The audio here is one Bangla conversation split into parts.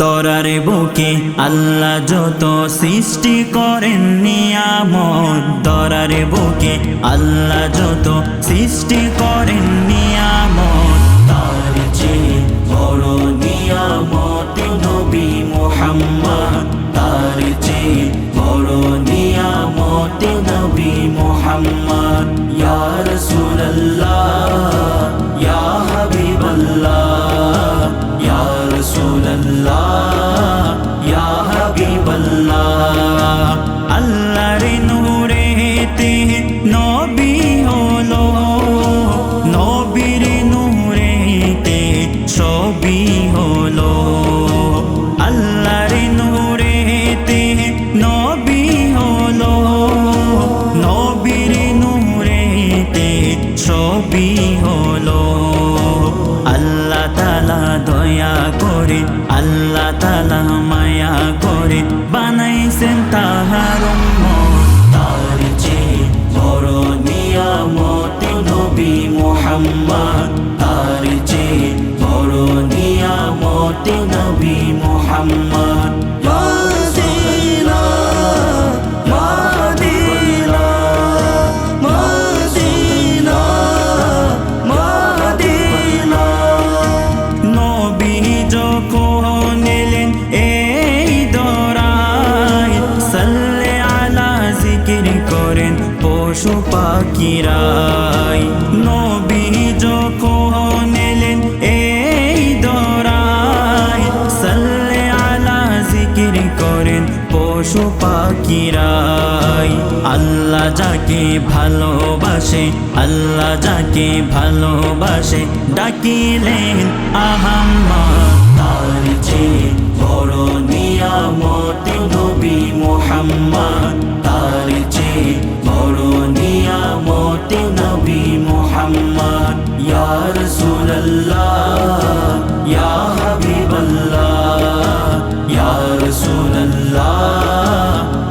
তরার বুকে আল্লাহ যত সৃষ্টি করেন নিয়ামত, তরার বুকে আল্লাহ যত সৃষ্টি করেন নিয়ামত, তার চেয়ে বড় নিয়ামত নবী মুহাম্মদ, তার চেয়ে বড় নিয়ামত নবী মুহাম্মদ। ইয়া রাসূলুল্লাহ ইয়া হাবিবাল্লাহ, ইয়া রাসূলুল্লাহ ইয়া হাবিবাল্লাহ। আল্লাহর নূরেতে নবী হলো, নবীর নূরেতে সবই হলো, আল্লাহর নূরেতে নবী হলো, নবীর নূরেতে সবই হলো। আল্লাহ তাআলা দয়া করে, আল্লাহ তাআলা মায়া করে বানাইছেন তাহার উম্মত, তার চেয়ে বড় নিয়ামত নবী মুহাম্মদ, তার চেয়ে বড় নিয়ামত নবী মুহাম্মদ। পশু পাখিরাই নবী যখন এলেন এই দরায়, সাল্লে আলা জিকির করেন পশু পাখিরাই। আল্লাহ যাকে ভালোবাসে, আল্লাহ যাকে ভালোবাসে ডাকিলেন আহাম্মদ, তার চেয়ে বড় নিয়ামত নবী মুহাম্মদ, তার চেয়ে বড় নিয়ামত নবী মুহাম্মদ। ইয়া রাসূলুল্লাহ ইয়া হাবিবাল্লাহ, ইয়া রাসূলুল্লাহ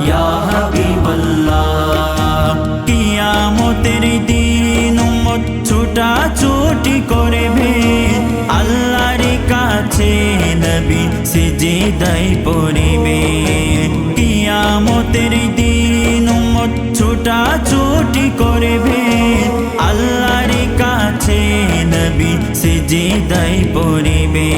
ইয়া হাবিবাল্লাহ। কিয়ামতের দিন উম্মত ছুটাছুটি করবে আল্লাহর কাছে, নবী সিজদায় পড়িবে। কিয়ামতের দিন উম্মত ছুটাছুটি করবে আল্লাহর কাছে, নবী সিজদায় পড়িবে।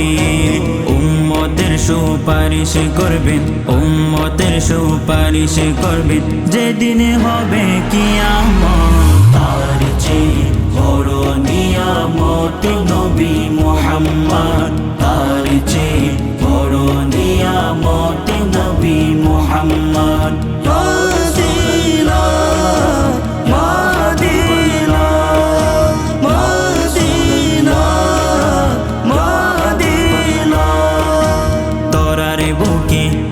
উম্মতের সুপারিশ করবেন, উম্মতের সুপারিশ করবেন যেদিন হবে কিয়ামত, তার চেয়ে বড় নিয়ামত নবী মুহাম্মদ, তার চেয়ে বড় নিয়ামত নবী মুহাম্মদ।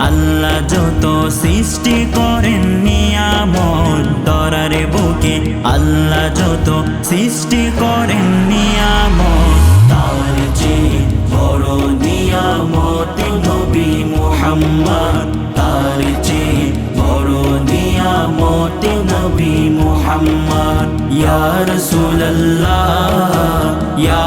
আল্লাহ যত সৃষ্টি করেন নিয়ামত, তরার বুকে আল্লাহ যত সৃষ্টি করেন নিয়ামত, তার চেয়ে বড় নিয়ামত নবী মুহাম্মদ, তার চেয়ে বড় নিয়ামত নবী মুহাম্মদ। ইয়া রাসূলুল্লাহ ইয়া